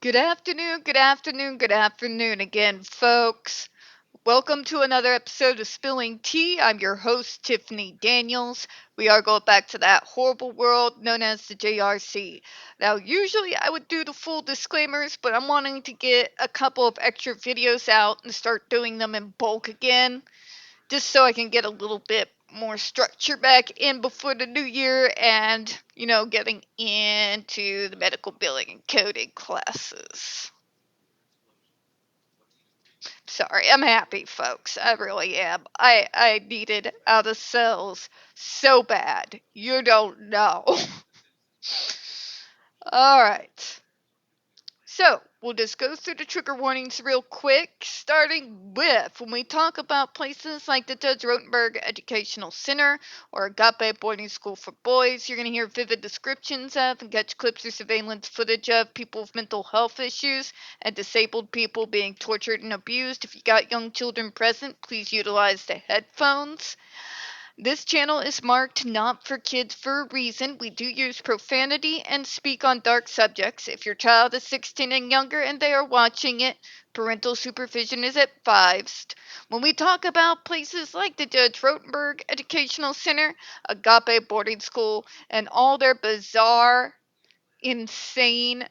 Good afternoon, good afternoon, good afternoon again, folks. Welcome to another episode of Spilling Tea. I'm your host, Tiffany Daniels. We are going back to that horrible world known as the JRC. Now, usually I would do the full disclaimers, but I'm wanting to get a couple of extra videos out and start doing them in bulk again, just so I can get a little bit more structure back in before the new year and, getting into the medical billing and coding classes. Sorry, I'm happy, folks. I really am. I needed out of cells so bad. You don't know. All right. So, we'll just go through the trigger warnings real quick, starting with when we talk about places like the Judge Rotenberg Educational Center or Agape Boarding School for Boys, you're going to hear vivid descriptions of and catch clips or surveillance footage of people with mental health issues and disabled people being tortured and abused. If you got young children present, please utilize the headphones. This channel is marked not for kids for a reason. We do use profanity and speak on dark subjects. If your child is 16 and younger and they are watching it, parental supervision is advised. When we talk about places like the Judge Rotenberg Educational Center, Agape Boarding School, and all their bizarre, insane,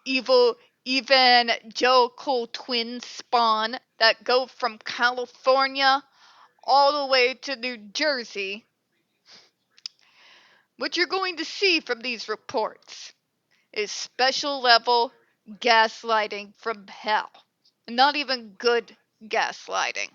evil, evangelical twin spawn that go from California all the way to New Jersey, what you're going to see from these reports is special level gaslighting from hell. Not even good gaslighting.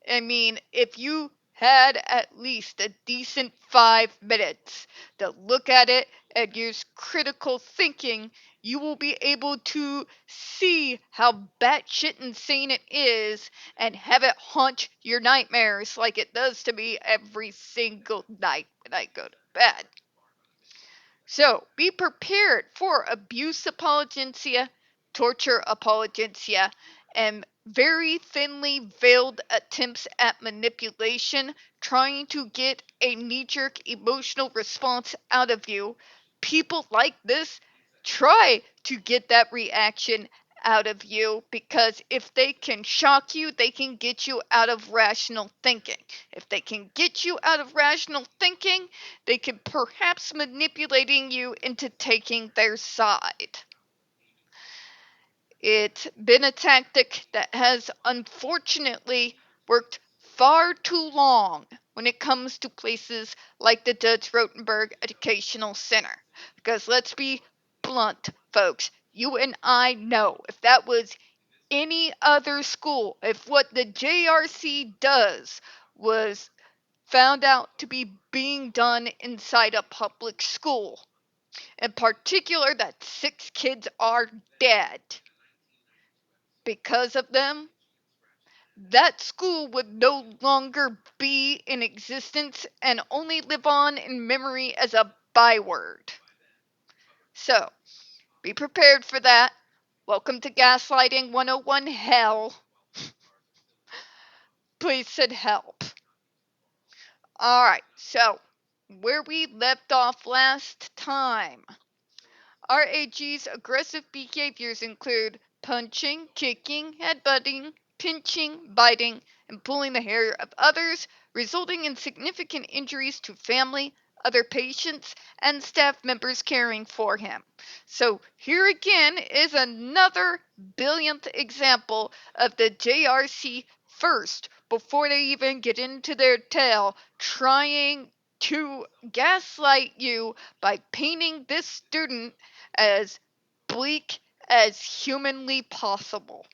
I mean, if you had at least a decent 5 minutes to look at it and use critical thinking, you will be able to see how batshit insane it is and have it haunt your nightmares like it does to me every single night when I go to bed. So be prepared for abuse apologencia, torture apologencia, and very thinly veiled attempts at manipulation, trying to get a knee jerk emotional response out of you. People like this try to get that reaction out of you because if they can shock you, they can get you out of rational thinking. If they can get you out of rational thinking, they can perhaps manipulating you into taking their side. It's been a tactic that has unfortunately worked far too long when it comes to places like the Judge Rotenberg Educational Center. Because let's be blunt, folks, you and I know if that was any other school, if what the JRC does was found out to be being done inside a public school, in particular that 6 kids are dead because of them, that school would no longer be in existence and only live on in memory as a byword. So, be prepared for that. Welcome to Gaslighting 101 Hell. Please send help. Alright, so where we left off last time. RAG's aggressive behaviors include punching, kicking, headbutting, pinching, biting, and pulling the hair of others, resulting in significant injuries to family, other patients, and staff members caring for him. So, here again is another billionth example of the JRC first, before they even get into their tale, trying to gaslight you by painting this student as bleak as humanly possible.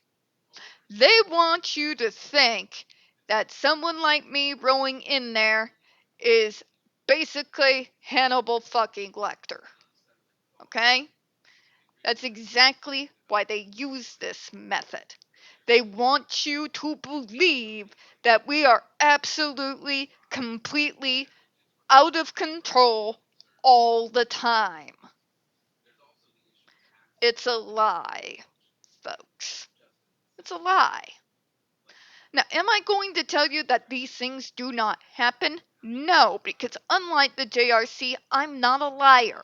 They want you to think that someone like me rolling in there is basically Hannibal fucking Lecter. Okay? That's exactly why they use this method. They want you to believe that we are absolutely, completely out of control all the time. It's a lie, folks. It's a lie. Now, am I going to tell you that these things do not happen? No, because unlike the JRC, I'm not a liar.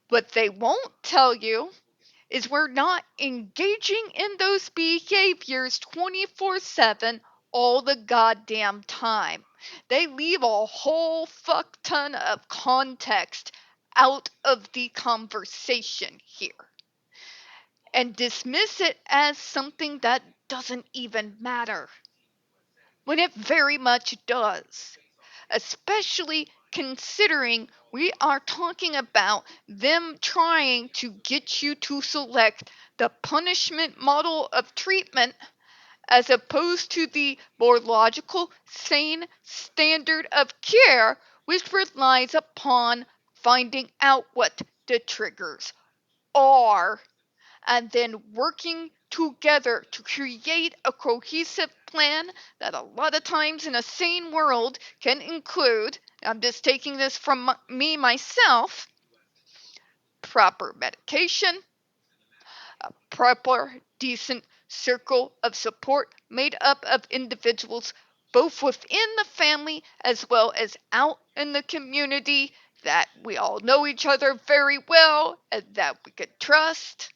What they won't tell you is we're not engaging in those behaviors 24/7 all the goddamn time. They leave a whole fuck ton of context out of the conversation here and dismiss it as something that doesn't even matter, when it very much does, especially considering we are talking about them trying to get you to select the punishment model of treatment as opposed to the more logical, sane standard of care, which relies upon finding out what the triggers are and then working together to create a cohesive plan that a lot of times in a sane world can include, I'm just taking this from me myself, proper medication, a proper decent circle of support made up of individuals both within the family as well as out in the community that we all know each other very well and that we could trust.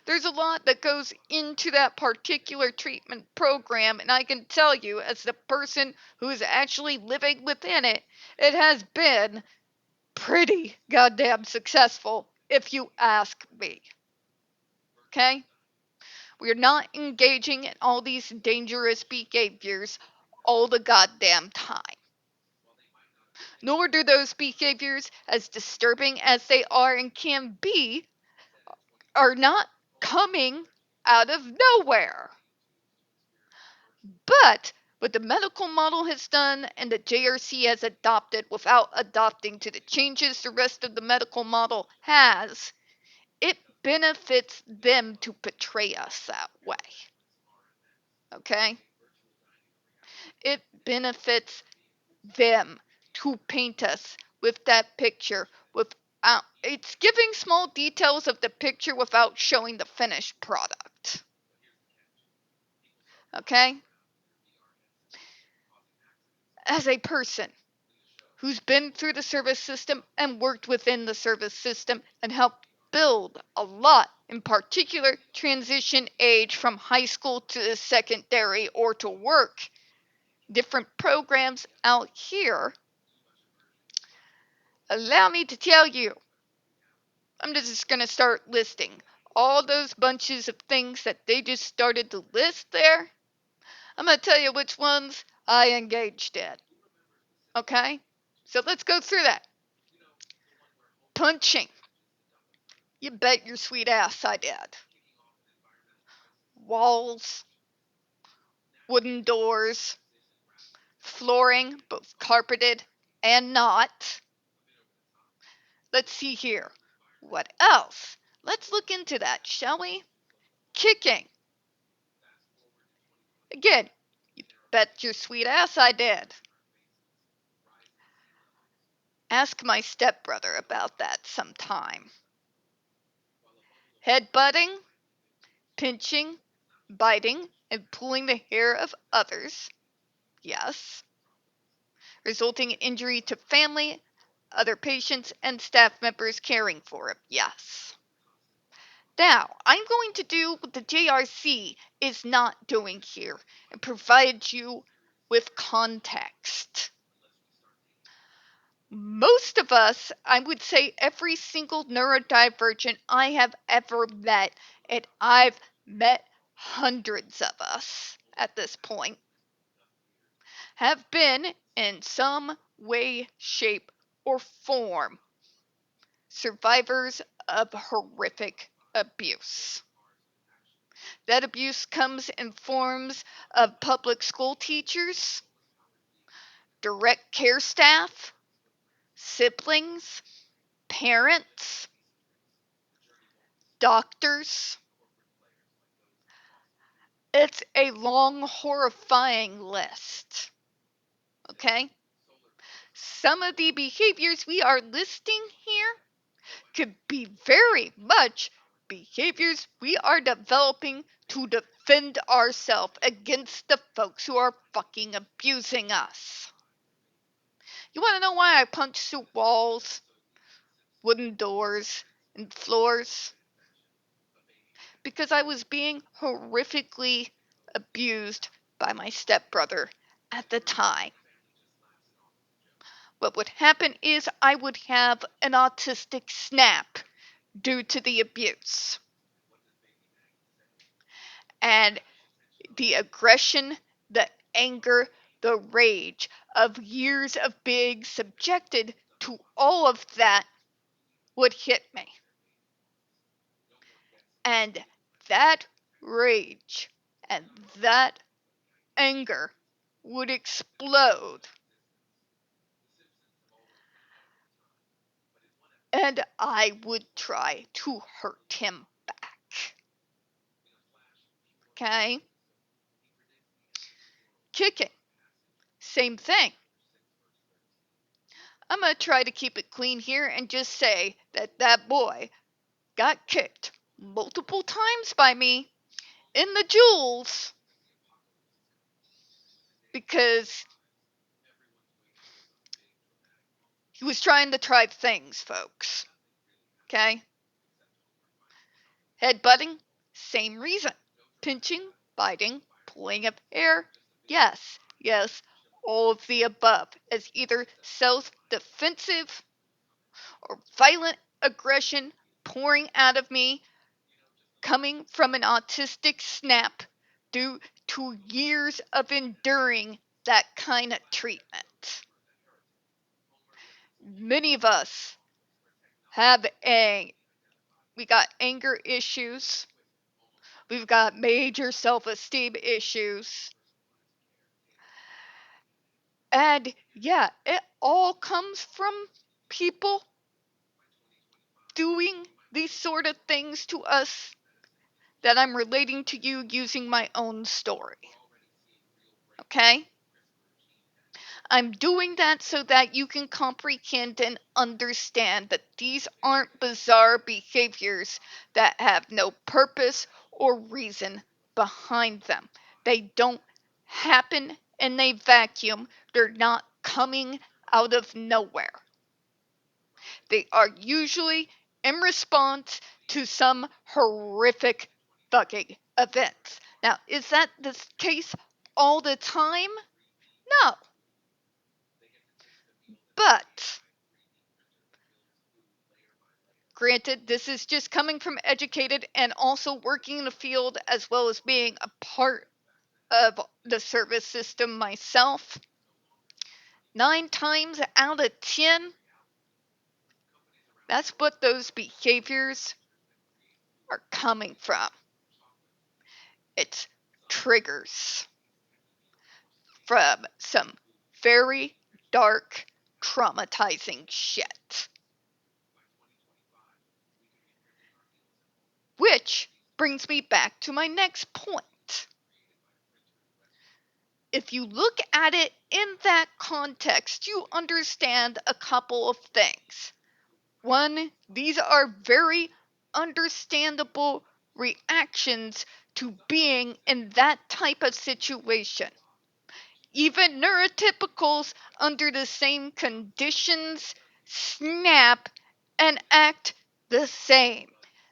There's a lot that goes into that particular treatment program, and I can tell you, as the person who is actually living within it, it has been pretty goddamn successful, if you ask me. Okay? We're not engaging in all these dangerous behaviors all the goddamn time. Nor do those behaviors, as disturbing as they are and can be, are not coming out of nowhere. But what the medical model has done and the JRC has adopted without adopting to the changes the rest of the medical model has, it benefits them to portray us that way. Okay? It benefits them to paint us with that picture without, it's giving small details of the picture without showing the finished product. Okay? As a person who's been through the service system and worked within the service system and helped build a lot, in particular transition age from high school to secondary or to work, different programs out here, allow me to tell you, I'm just going to start listing all those bunches of things that they just started to list there. I'm going to tell you which ones I engaged in. Okay? So let's go through that. Punching. You bet your sweet ass I did. Walls, wooden doors, flooring, both carpeted and not. Let's see here. What else? Let's look into that, shall we? Kicking. Again, you bet your sweet ass I did. Ask my stepbrother about that sometime. Headbutting, pinching, biting, and pulling the hair of others. Yes. Resulting in injury to family, other patients, and staff members caring for him. Yes. Now, I'm going to do what the JRC is not doing here and provide you with context. Most of us, I would say every single neurodivergent I have ever met, and I've met hundreds of us at this point, have been in some way, shape, or form survivors of horrific abuse. That abuse comes in forms of public school teachers, direct care staff, siblings, parents, doctors. It's a long, horrifying list. Okay? Some of the behaviors we are listing here could be very much behaviors we are developing to defend ourselves against the folks who are fucking abusing us. You want to know why I punch through walls, wooden doors and floors, because I was being horrifically abused by my stepbrother at the time. What would happen is I would have an autistic snap due to the abuse. And the aggression, the anger, the rage of years of being subjected to all of that would hit me. And that rage and that anger would explode. And I would try to hurt him back. Okay? Kicking. Same thing. I'm going to try to keep it clean here and just say that that boy got kicked multiple times by me in the jewels because he was trying to try things, folks. Okay? Headbutting, same reason. Pinching, biting, pulling of hair, yes, all of the above, as either self-defensive or violent aggression pouring out of me, coming from an autistic snap due to years of enduring that kind of treatment. Many of us we got anger issues, we've got major self-esteem issues, and yeah, it all comes from people doing these sort of things to us that I'm relating to you using my own story. Okay? I'm doing that so that you can comprehend and understand that these aren't bizarre behaviors that have no purpose or reason behind them. They don't happen in a vacuum. They're not coming out of nowhere. They are usually in response to some horrific fucking events. Now, is that the case all the time? No. But, granted, this is just coming from educated and also working in the field as well as being a part of the service system myself. 9 times out of 10, that's what those behaviors are coming from. It's triggers from some very dark, traumatizing shit. Which brings me back to my next point. If you look at it in that context, you understand a couple of things. One, these are very understandable reactions to being in that type of situation. Even neurotypicals under the same conditions snap and act the same.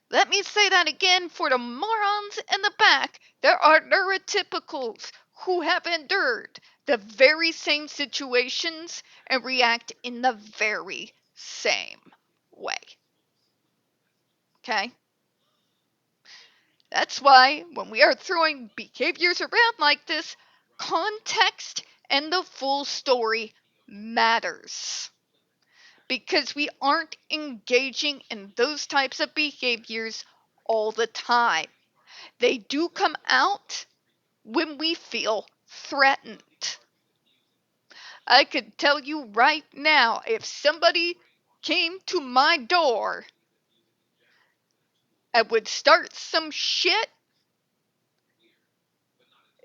Let me say that again for the morons in the back. There are neurotypicals who have endured the very same situations and react in the very same way. Okay? That's why when we are throwing behaviors around like this, context and the full story matters. Because we aren't engaging in those types of behaviors all the time. They do come out when we feel threatened. I could tell you right now, if somebody came to my door and would start some shit,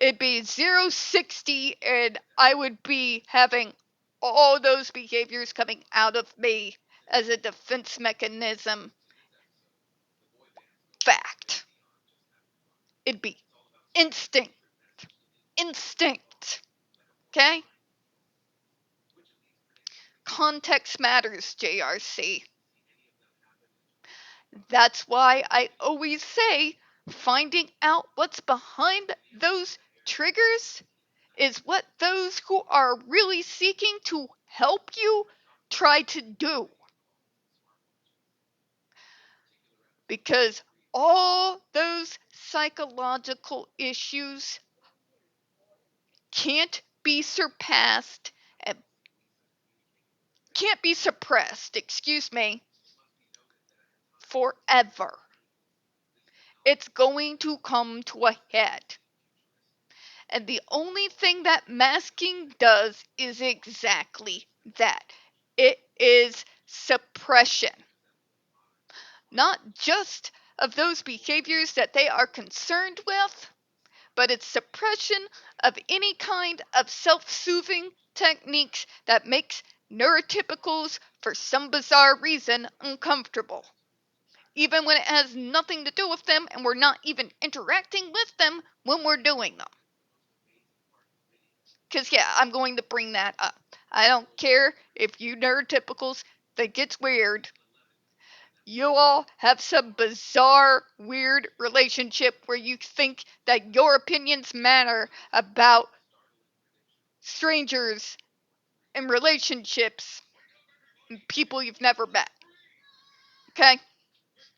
it'd be 0-60 and I would be having all those behaviors coming out of me as a defense mechanism. Fact. It'd be instinct. Okay? Context matters, JRC. That's why I always say finding out what's behind those triggers is what those who are really seeking to help you try to do. Because all those psychological issues can't be surpassed, can't be suppressed, forever. It's going to come to a head. And the only thing that masking does is exactly that. It is suppression. Not just of those behaviors that they are concerned with, but it's suppression of any kind of self-soothing techniques that makes neurotypicals, for some bizarre reason, uncomfortable. Even when it has nothing to do with them and we're not even interacting with them when we're doing them. Because, yeah, I'm going to bring that up. I don't care if you neurotypicals think it's weird. You all have some bizarre, weird relationship where you think that your opinions matter about strangers and relationships and people you've never met. Okay?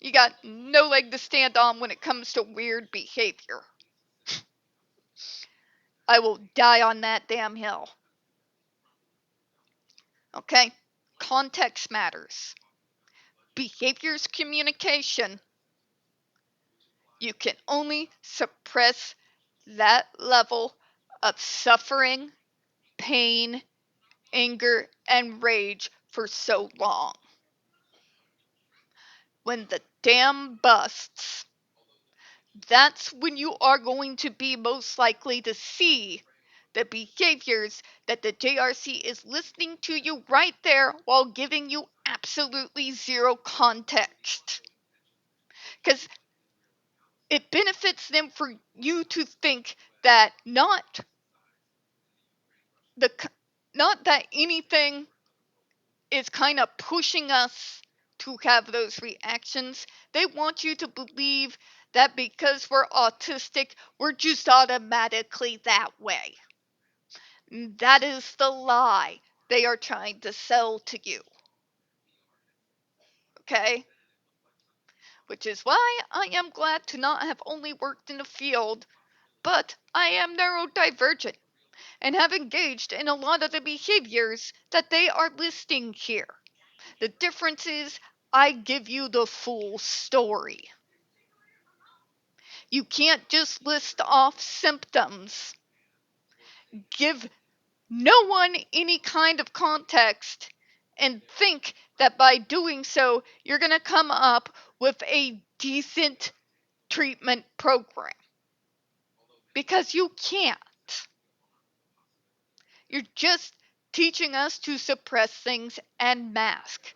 You got no leg to stand on when it comes to weird behavior. I will die on that damn hill. Okay? Context matters. Behaviors communication. You can only suppress that level of suffering, pain, anger, and rage for so long. When the dam busts, that's when you are going to be most likely to see the behaviors that the JRC is listening to you right there while giving you absolutely zero context. Because it benefits them for you to think that not that anything is kind of pushing us to have those reactions. They want you to believe that because we're autistic, we're just automatically that way. That is the lie they are trying to sell to you. Okay? Which is why I am glad to not have only worked in the field, but I am neurodivergent and have engaged in a lot of the behaviors that they are listing here. The difference is I give you the full story. You can't just list off symptoms. Give no one any kind of context and think that by doing so, you're going to come up with a decent treatment program. Because you can't. You're just teaching us to suppress things and mask.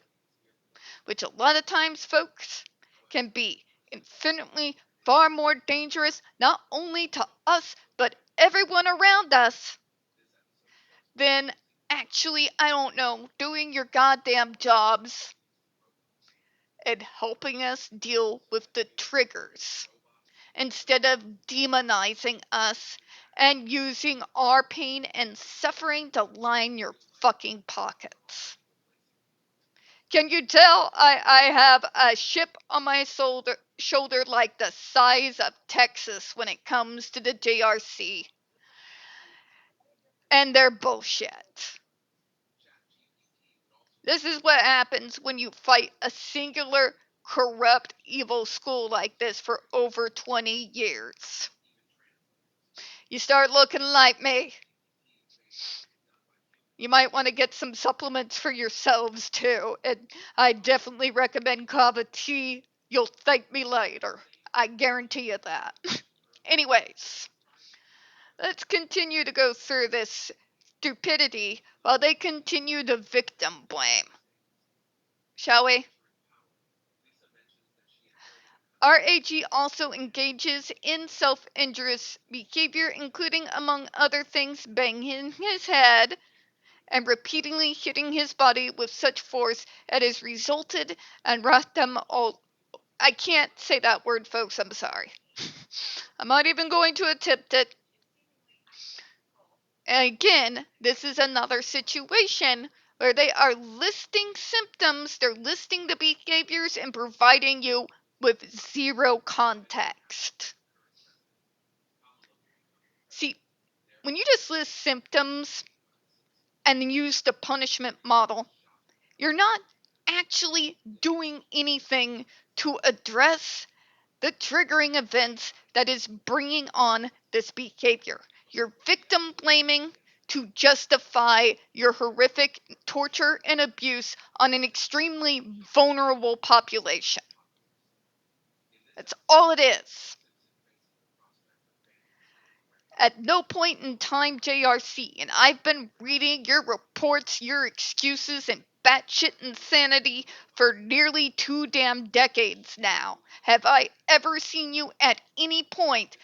Which a lot of times, folks, can be infinitely far more dangerous, not only to us, but everyone around us, than actually, I don't know, doing your goddamn jobs and helping us deal with the triggers instead of demonizing us and using our pain and suffering to line your fucking pockets. Can you tell I have a ship on my shoulder like the size of Texas when it comes to the JRC? And they're bullshit. This is what happens when you fight a singular, corrupt, evil school like this for over 20 years. You start looking like me. You might want to get some supplements for yourselves too. And I definitely recommend kava tea. You'll thank me later. I guarantee you that. Anyways, let's continue to go through this stupidity while they continue to victim blame. Shall we? RAG also engages in self-injurious behavior, including, among other things, banging his head and repeatedly hitting his body with such force it has resulted and wrought them all I can't say that word, folks. I'm sorry. I'm not even going to attempt it. And again, this is another situation where they are listing symptoms, they're listing the behaviors and providing you with zero context. See, when you just list symptoms and use the punishment model, you're not actually doing anything to address the triggering events that is bringing on this behavior. You're victim blaming to justify your horrific torture and abuse on an extremely vulnerable population. That's all it is. At no point in time, JRC, and I've been reading your reports, your excuses, and batshit insanity for nearly 2 damn decades now, have I ever seen you at any point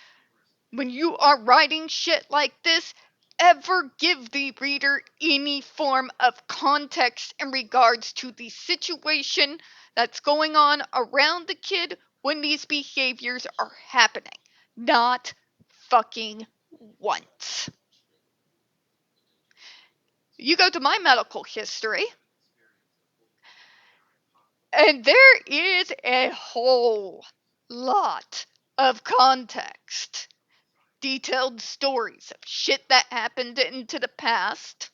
when you are writing shit like this ever give the reader any form of context in regards to the situation that's going on around the kid when these behaviors are happening? Not fucking once. You go to my medical history, and there is a whole lot of context. Detailed stories of shit that happened into the past,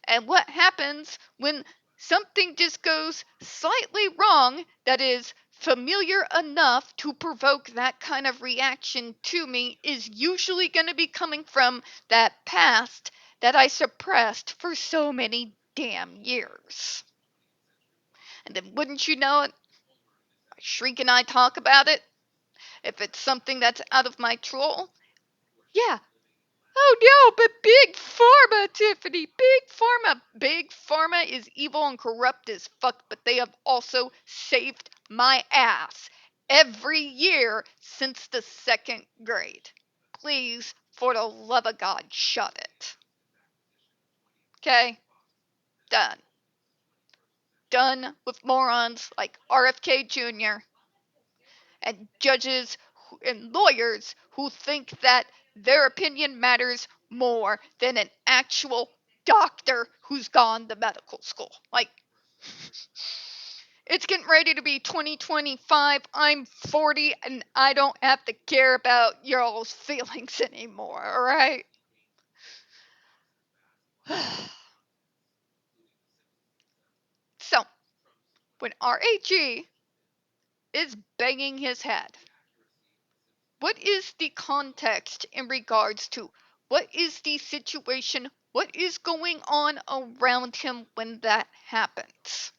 and what happens when something just goes slightly wrong that is familiar enough to provoke that kind of reaction to me is usually going to be coming from that past that I suppressed for so many damn years. And then wouldn't you know it, my shrink and I talk about it. If it's something that's out of my control, yeah. Oh no, but Big Pharma, Tiffany, Big Pharma. Big Pharma is evil and corrupt as fuck, but they have also saved my ass every year since the 2nd grade. Please, for the love of God, shut it. Okay? Done. Done with morons like RFK Jr. and judges and lawyers who think that their opinion matters more than an actual doctor who's gone to medical school. Like, it's getting ready to be 2025. I'm 40 and I don't have to care about y'all's feelings anymore, alright? So, when RAG is banging his head, what is the context in regards to what is the situation, what is going on around him when that happens?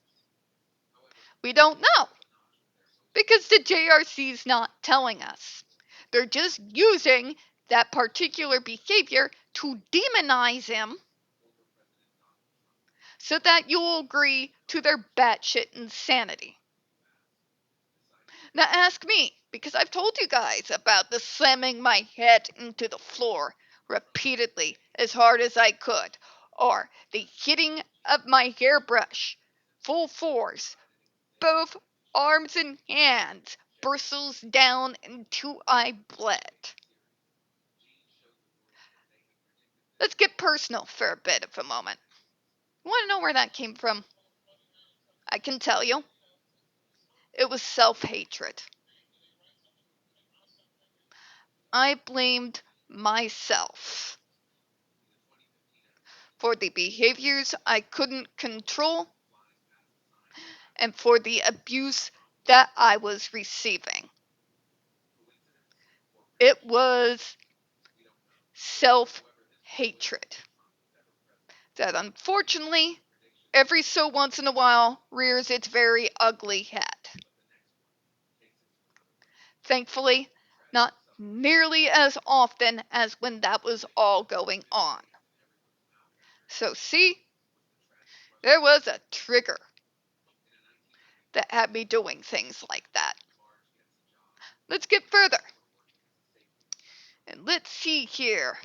We don't know, because the JRC is not telling us. They're just using that particular behavior to demonize him so that you'll agree to their batshit insanity. Now ask me, because I've told you guys about the slamming my head into the floor repeatedly as hard as I could, or the hitting of my hairbrush full force, both arms and hands, bristles down until I bled. Let's get personal for a bit of a moment. You want to know where that came from? I can tell you. It was self-hatred. I blamed myself for the behaviors I couldn't control and for the abuse that I was receiving. It was self-hatred that unfortunately every so once in a while rears its very ugly head. Thankfully, not nearly as often as when that was all going on. So see, there was a trigger that had me doing things like that. Let's get further. And let's see here.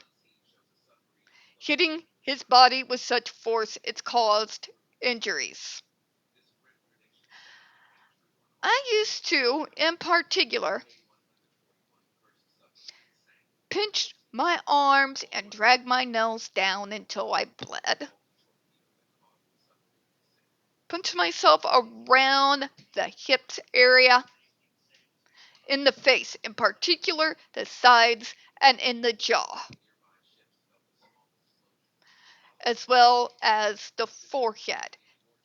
Hitting his body with such force it's caused injuries. I These two, in particular, pinched my arms and dragged my nails down until I bled. Punched myself around the hips area, in the face, in particular the sides and in the jaw, as well as the forehead,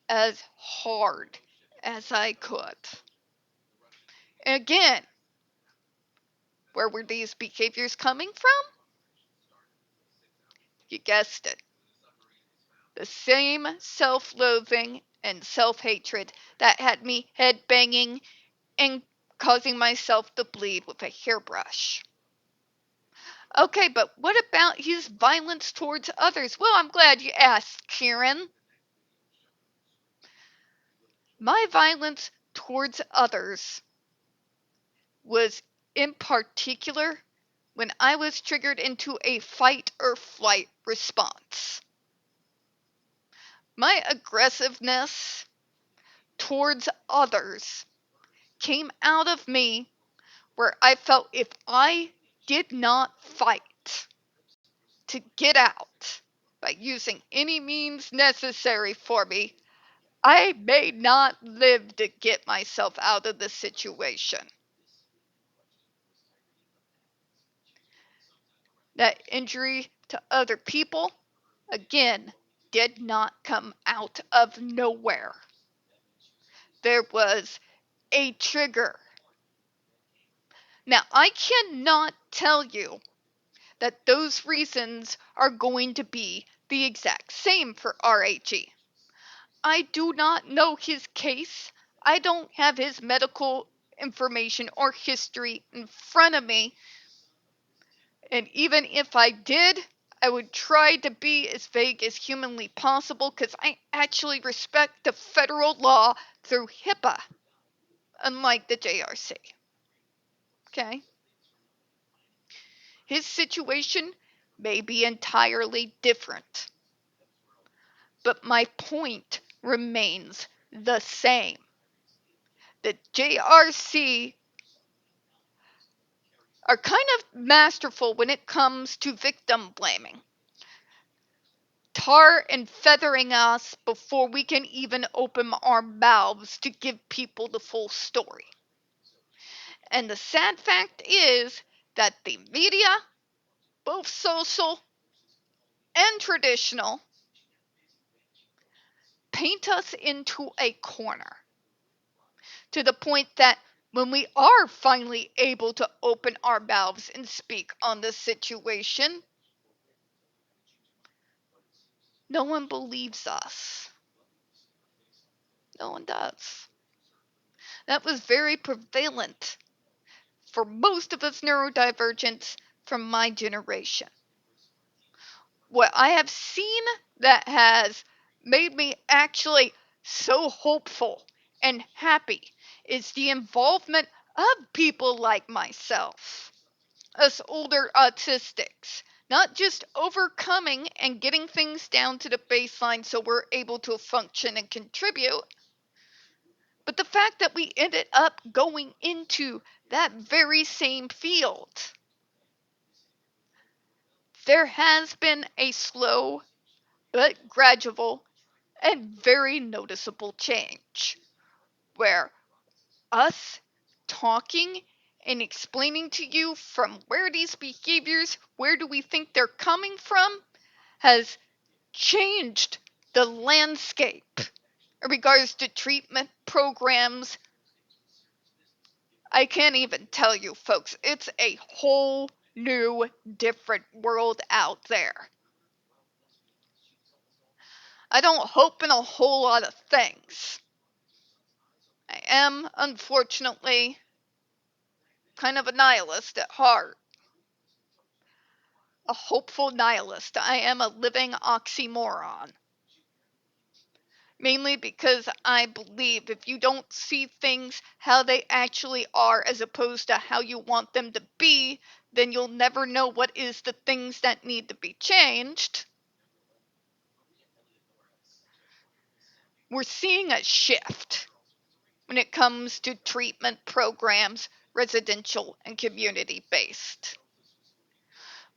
as hard as I could. And again, where were these behaviors coming from? You guessed it. The same self-loathing and self-hatred that had me head-banging and causing myself to bleed with a hairbrush. Okay, but what about his violence towards others? Well, I'm glad you asked, Karen. My violence towards others was in particular when I was triggered into a fight or flight response. My aggressiveness towards others came out of me where I felt if I did not fight to get out by using any means necessary for me, I may not live to get myself out of the situation. That injury to other people, again, did not come out of nowhere. There was a trigger. Now, I cannot tell you that those reasons are going to be the exact same for RAG. I do not know his case. I don't have his medical information or history in front of me. And even if I did, I would try to be as vague as humanly possible because I actually respect the federal law through HIPAA, unlike the JRC. Okay? His situation may be entirely different, but my point remains the same. The JRC are kind of masterful when it comes to victim blaming. Tar and feathering us before we can even open our mouths to give people the full story. And the sad fact is that the media, both social and traditional, paint us into a corner. To the point that when we are finally able to open our mouths and speak on the situation, no one believes us. No one does. That was very prevalent for most of us neurodivergents from my generation. What I have seen that has made me actually so hopeful and happy is the involvement of people like myself, us older autistics, not just overcoming and getting things down to the baseline so we're able to function and contribute, but the fact that we ended up going into that very same field. There has been a slow but gradual and very noticeable change where us talking and explaining to you from where these behaviors, where do we think they're coming from, has changed the landscape in regards to treatment programs. I can't even tell you, folks, it's a whole new, different world out there. I don't hope in a whole lot of things. I am, unfortunately, kind of a nihilist at heart. A hopeful nihilist. I am a living oxymoron. Mainly because I believe if you don't see things how they actually are as opposed to how you want them to be, then you'll never know what is the things that need to be changed. We're seeing a shift. when it comes to treatment programs, residential and community-based.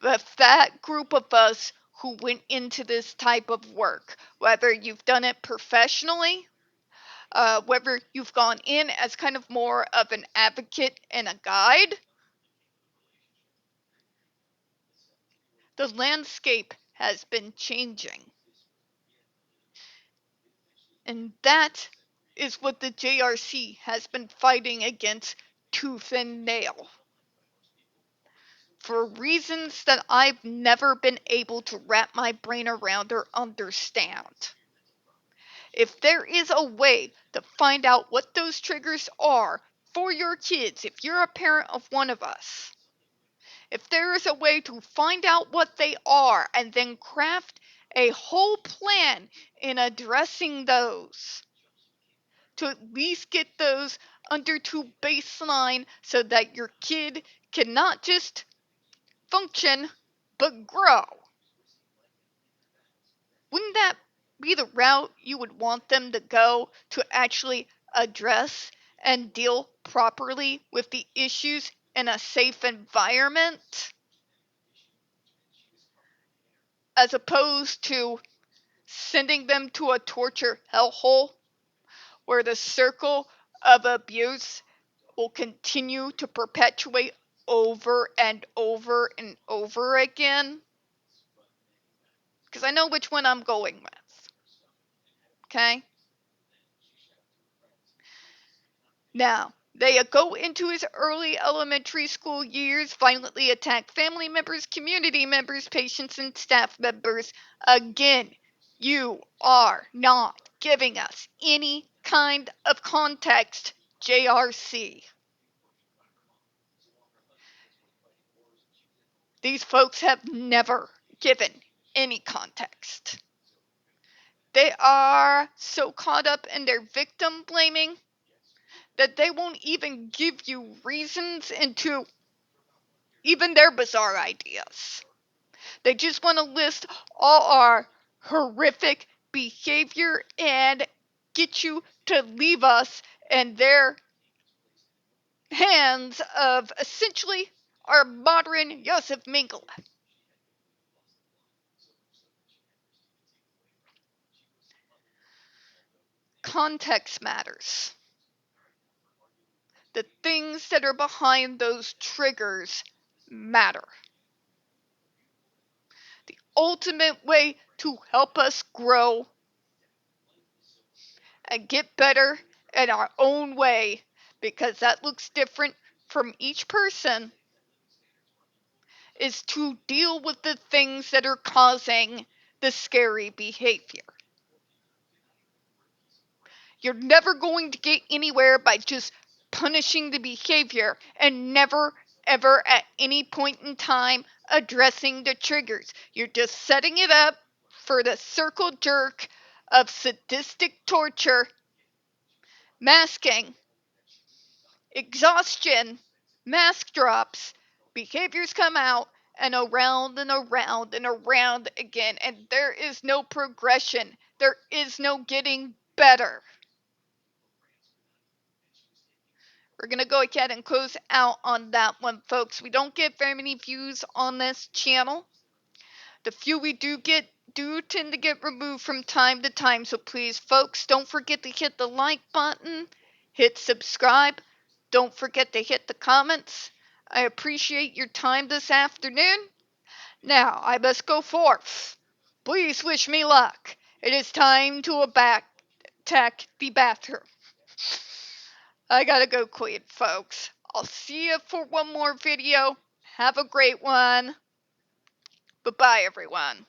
But that group of us who went into this type of work, whether you've done it professionally, whether you've gone in as kind of more of an advocate and a guide, the landscape has been changing. And that is what the JRC has been fighting against tooth and nail. For reasons that I've never been able to wrap my brain around or understand. If there is a way to find out what those triggers are for your kids, if you're a parent of one of us, if there is a way to find out what they are and then craft a whole plan in addressing those, to at least get those under to baseline so that your kid can not just function but grow. Wouldn't that be the route you would want them to go to actually address and deal properly with the issues in a safe environment? As opposed to sending them to a torture hellhole where the circle of abuse will continue to perpetuate over and over and over again. Because I know which one I'm going with. Okay? Now, they go into his early elementary school years, violently attack family members, community members, patients, and staff members. Again, you are not giving us any kind of context, JRC. These folks have never given any context. They are so caught up in their victim blaming that they won't even give you reasons into even their bizarre ideas. They just want to list all our horrific behavior and get you to leave us in their hands of essentially our modern Josef Mengele. Context matters. The things that are behind those triggers matter. The ultimate way to help us grow and get better in our own way, because that looks different from each person, is to deal with the things that are causing the scary behavior. You're never going to get anywhere by just punishing the behavior and never, ever at any point in time addressing the triggers. You're just setting it up for the circle jerk of sadistic torture, masking, exhaustion, mask drops, behaviors come out, and around and around and around again, and there is no progression. There is no getting better. We're going to go ahead and close out on that one, folks. We don't get very many views on this channel. The few we do get do tend to get removed from time to time, so please, folks, don't forget to hit the like button, hit subscribe, don't forget to hit the comments. I appreciate your time this afternoon. Now, I must go forth. Please wish me luck. It is time to attack the bathroom. I gotta go quit, folks. I'll see you for one more video. Have a great one. Bye-bye, everyone.